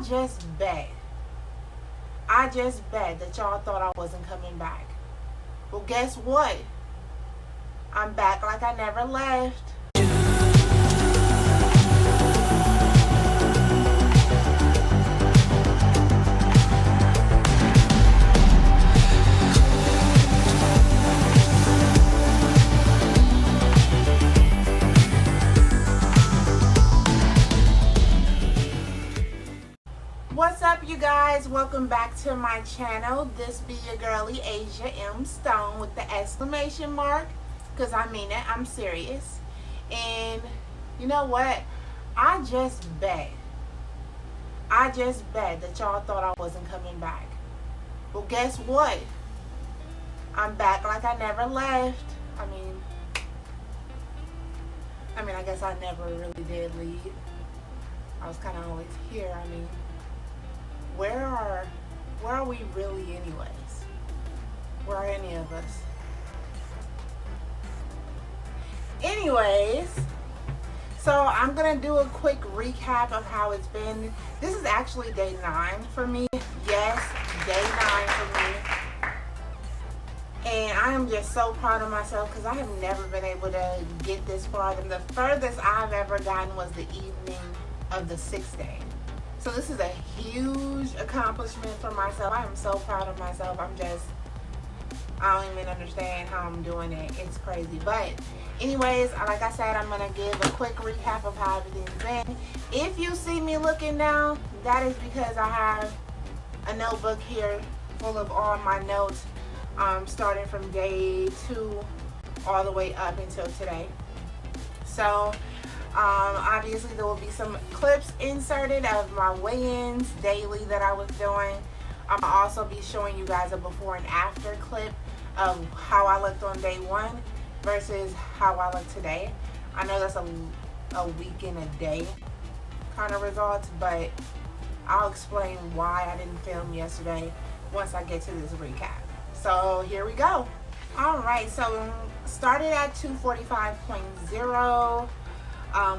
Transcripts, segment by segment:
I just bet that y'all thought I wasn't coming back. Well, guess what? I'm back like I never left. What's up, you guys? Welcome back to my channel. This be your girlie Asia M. Stone with the exclamation mark, because I mean it, I'm serious. And you know what? I just bet that y'all thought I wasn't coming back. Well, guess what? I'm back like I never left. I guess I never really did leave. I was kind of always here. Where are we really anyways? Where are any of us? Anyways, so I'm gonna do a quick recap of how it's been. This is actually day 9 for me. Yes, day 9 for me. And I am just so proud of myself because I have never been able to get this far. The furthest I've ever gotten was the evening of the 6th day. So this is a huge accomplishment for myself. I am so proud of myself. I don't even understand how I'm doing it. It's crazy. But anyways, like I said, I'm going to give a quick recap of how everything's been. If you see me looking down, that is because I have a notebook here full of all my notes, starting from day 2 all the way up until today. So obviously there will be some clips inserted of my weigh-ins daily that I was doing. I'll also be showing you guys a before and after clip of how I looked on day 1 versus how I look today. I know that's a week and a day kind of results, but I'll explain why I didn't film yesterday once I get to this recap. So here we go. Alright, so started at 245.0.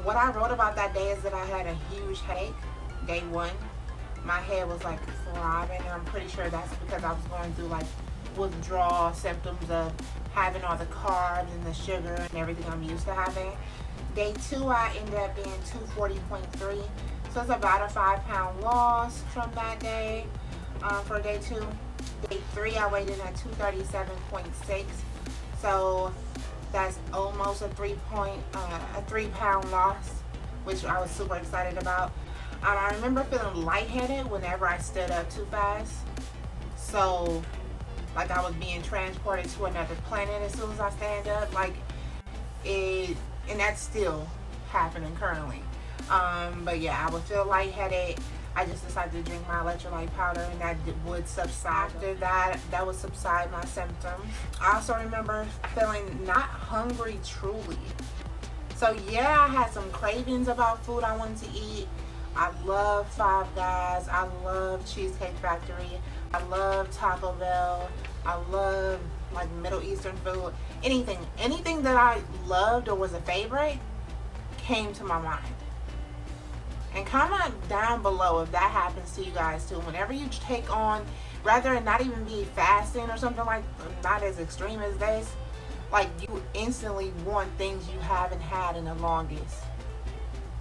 What I wrote about that day is that I had a huge headache, day 1. My head was like throbbing, and I'm pretty sure that's because I was going through like withdrawal symptoms of having all the carbs and the sugar and everything I'm used to having. Day 2, I ended up being 240.3. So it's about a 5-pound loss from that day for day 2. Day 3, I weighed in at 237.6. So that's almost a 3-pound loss, which I was super excited about. I remember feeling lightheaded whenever I stood up too fast. So, like I was being transported to another planet as soon as I stand up. And that's still happening currently. But yeah, I would feel lightheaded. I just decided to drink my electrolyte powder, and that would subside. After that would subside my symptoms. I also remember feeling not hungry truly. So yeah, I had some cravings about food I wanted to eat. I love Five Guys. I love Cheesecake Factory. I love Taco Bell. I love like Middle Eastern food. Anything that I loved or was a favorite came to my mind. And comment down below if that happens to you guys too. Whenever you take on, rather than not even be fasting or something like, not as extreme as this, like you instantly want things you haven't had in the longest.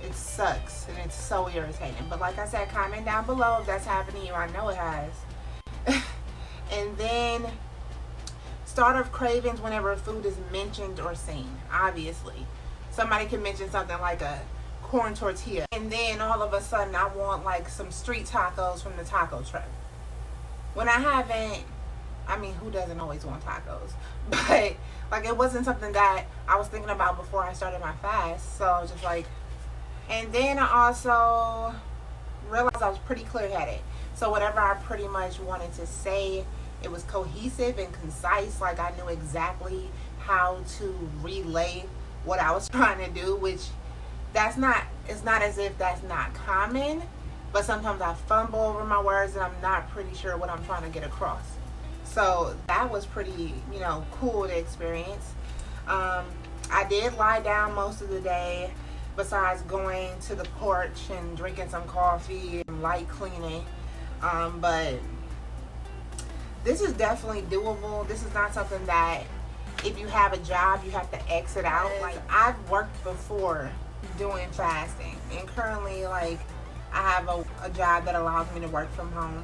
It sucks and it's so irritating. But like I said, comment down below if that's happening to you. I know it has. And then start of cravings whenever food is mentioned or seen. Obviously, somebody can mention something like a corn tortilla, and then all of a sudden I want like some street tacos from the taco truck. When I haven't, who doesn't always want tacos? But like it wasn't something that I was thinking about before I started my fast. So I was just like, and then I also realized I was pretty clear-headed. So whatever I pretty much wanted to say, it was cohesive and concise. Like I knew exactly how to relay what I was trying to do, which it's not as if that's not common, but sometimes I fumble over my words and I'm not pretty sure what I'm trying to get across. So that was pretty, cool to experience. I did lie down most of the day. besides going to the porch and drinking some coffee and light cleaning. But this is definitely doable. This is not something that if you have a job you have to exit out. Like, I've worked before doing fasting, and currently, like, I have a job that allows me to work from home.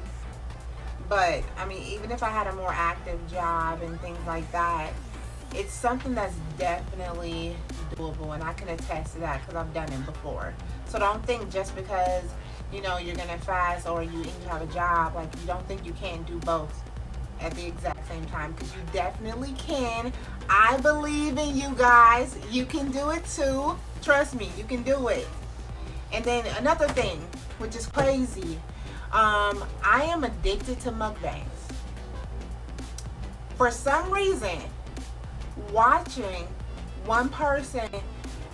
But I mean, even if I had a more active job and things like that, it's something that's definitely doable, and I can attest to that because I've done it before. So don't think just because, you know, you're gonna fast or you have a job, like, you don't think you can't do both at the exact same time, because you definitely can. I believe in you guys. You can do it too. Trust me, you can do it. And then another thing, which is crazy, I am addicted to mukbangs. For some reason, watching one person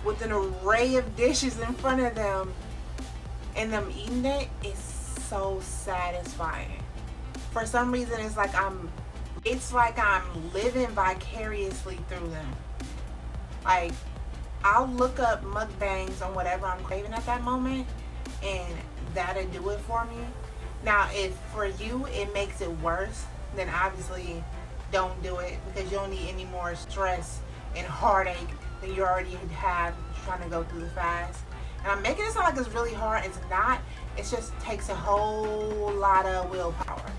with an array of dishes in front of them and them eating it is so satisfying. For some reason, it's like I'm living vicariously through them. Like, I'll look up mukbangs on whatever I'm craving at that moment, and that'll do it for me. Now, if for you it makes it worse, then obviously don't do it, because you don't need any more stress and heartache than you already have trying to go through the fast. And I'm making it sound like it's really hard. It's not. It just takes a whole lot of willpower.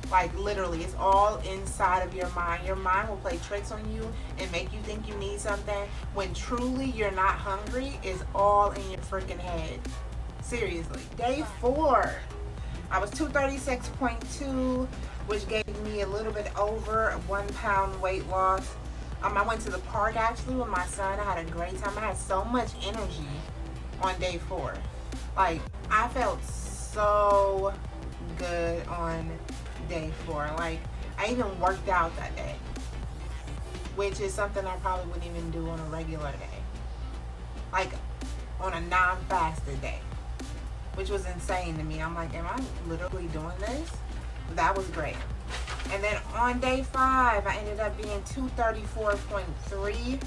Like, literally, it's all inside of your mind. Your mind will play tricks on you and make you think you need something when truly you're not hungry. It's all in your freaking head. Seriously. Day 4, I was 236.2, which gave me a little bit over a 1 pound weight loss. I went to the park actually with my son. I had a great time. I had so much energy on day 4. Like, I felt so good on day 4. Like, I even worked out that day, which is something I probably wouldn't even do on a regular day, like on a non-fasted day, which was insane to me. I'm like, am I literally doing this? That was great. And then on day 5, I ended up being 234.3.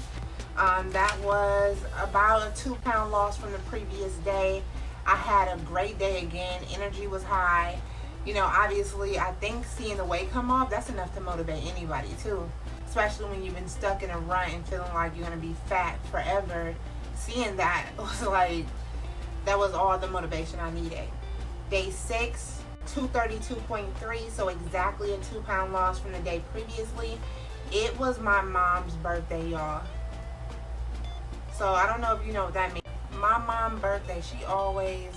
That was about a 2 pound loss from the previous day. I had a great day again. Energy was high. You know, obviously, I think seeing the weight come off, that's enough to motivate anybody too. Especially when you've been stuck in a rut and feeling like you're going to be fat forever. Seeing that was like, that was all the motivation I needed. Day 6, 232.3, so exactly a 2 pound loss from the day previously. It was my mom's birthday, y'all. So I don't know if you know what that means. My mom's birthday, she always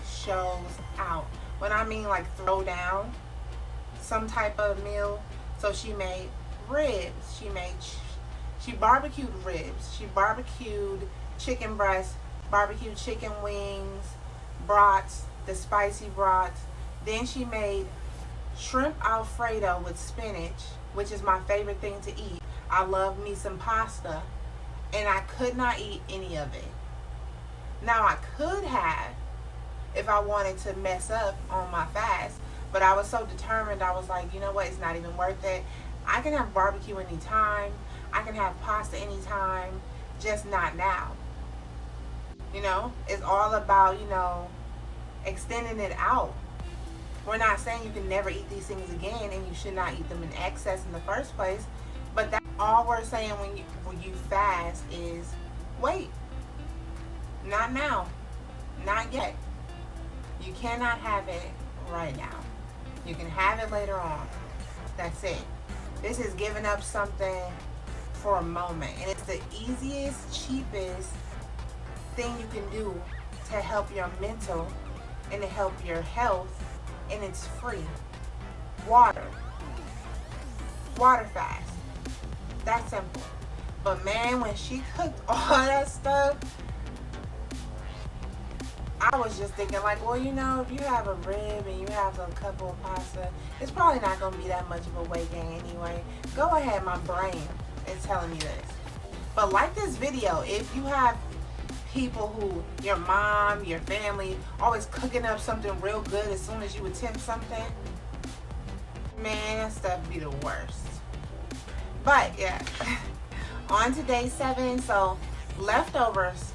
shows out. When I mean, like, throw down some type of meal. So she made ribs. She barbecued ribs. She barbecued chicken breasts, barbecued chicken wings, brats, the spicy brats. Then she made shrimp Alfredo with spinach, which is my favorite thing to eat. I love me some pasta, and I could not eat any of it. Now, I could have, if I wanted to mess up on my fast, but I was so determined. I was like, you know what, it's not even worth it. I can have barbecue anytime, I can have pasta anytime, just not now. You know, it's all about, you know, extending it out. We're not saying you can never eat these things again, and you should not eat them in excess in the first place, but that's all we're saying when you fast is wait. Not now, not yet. You cannot have it right now. You can have it later on. That's it. This is giving up something for a moment. And it's the easiest, cheapest thing you can do to help your mental and to help your health. And it's free. Water. Water fast. That's simple. But man, when she cooked all that stuff, I was just thinking like, well, you know, if you have a rib and you have a couple of pasta, it's probably not going to be that much of a weight gain anyway. Go ahead, my brain is telling me this. But like this video, if you have people who, your mom, your family, always cooking up something real good as soon as you attempt something, man, that stuff be the worst. But yeah, on to day 7, so leftovers.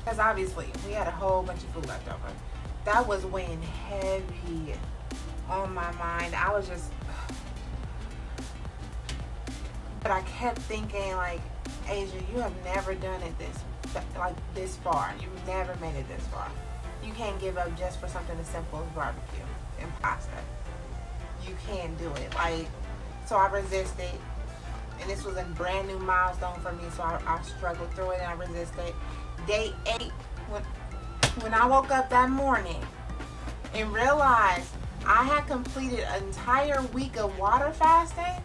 because obviously we had a whole bunch of food left over. That was weighing heavy on my mind. I was just, but I kept thinking, like, Asia, you have never done it this far. You've never made it this far. You can't give up just for something as simple as barbecue and pasta. You can't do it. Like, so I resisted, and this was a brand new milestone for me, so I struggled through it and I resisted. Day 8, when I woke up that morning and realized I had completed an entire week of water fasting,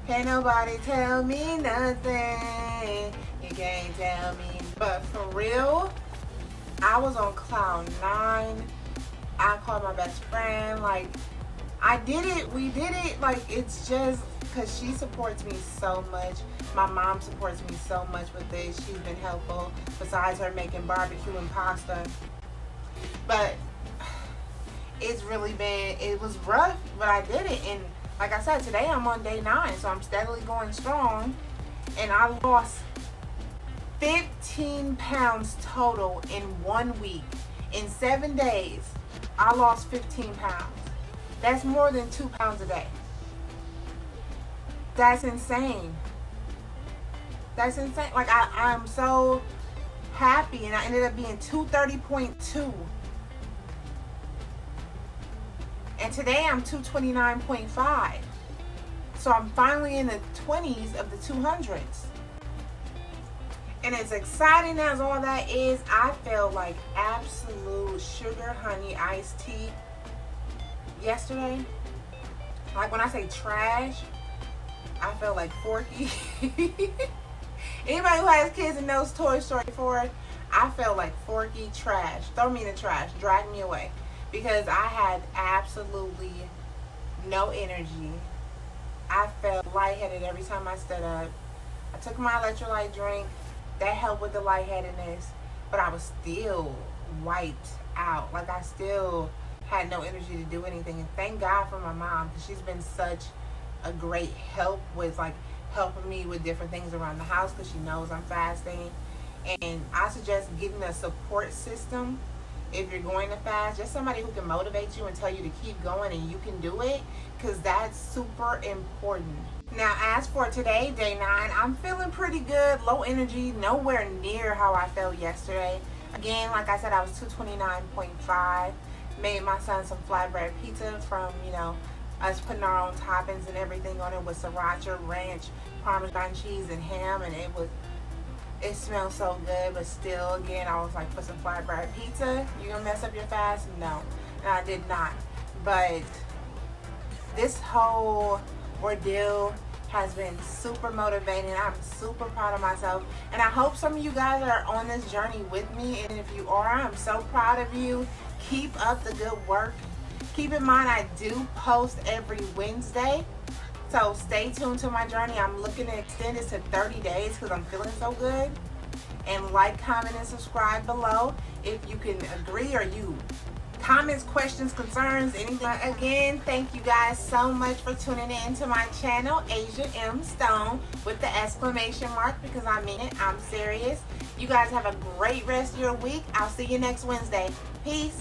can't nobody tell me nothing. You can't tell me. But for real, I was on cloud 9. I called my best friend. Like, I did it. We did it. Like, it's just because she supports me so much. My mom supports me so much with this. She's been helpful besides her making barbecue and pasta. But it's really been, it was rough, but I did it. And like I said, today I'm on day 9, so I'm steadily going strong. And I lost 15 pounds total in 1 week. In 7 days, I lost 15 pounds. That's more than 2 pounds a day. That's insane. That's insane. Like, I'm so happy, and I ended up being 230.2. And today I'm 229.5. So I'm finally in the 20s of the 200s. And as exciting as all that is, I felt like absolute sugar honey iced tea yesterday. Like, when I say trash, I felt like Forky. Anybody who has kids and knows Toy Story 4, I felt like Forky. Trash. Throw me in the trash. Drag me away. Because I had absolutely no energy. I felt lightheaded every time I stood up. I took my electrolyte drink. That helped with the lightheadedness. But I was still wiped out. Like, I still had no energy to do anything. And thank God for my mom, because she's been such a great help with, like, helping me with different things around the house, because she knows I'm fasting. And I suggest getting a support system if you're going to fast, just somebody who can motivate you and tell you to keep going and you can do it, because that's super important. Now, as for today, day 9, I'm feeling pretty good, low energy, nowhere near how I felt yesterday. Again, like I said, I was 229.5. Made my son some flatbread pizza from, us putting our own toppings and everything on it with sriracha, ranch, Parmesan cheese, and ham, and it smells so good. But still, again, I was like, for some flatbread pizza, you gonna mess up your fast? No, and I did not. But this whole ordeal has been super motivating. I'm super proud of myself, and I hope some of you guys are on this journey with me. And if you are, I'm so proud of you. Keep up the good work. Keep in mind, I do post every Wednesday, so stay tuned to my journey. I'm looking to extend this to 30 days because I'm feeling so good. And like, comment, and subscribe below if you can agree, or you comments, questions, concerns, anything. Again, thank you guys so much for tuning in to my channel, Asia M. Stone, with the exclamation mark, because I mean it. I'm serious. You guys have a great rest of your week. I'll see you next Wednesday. Peace.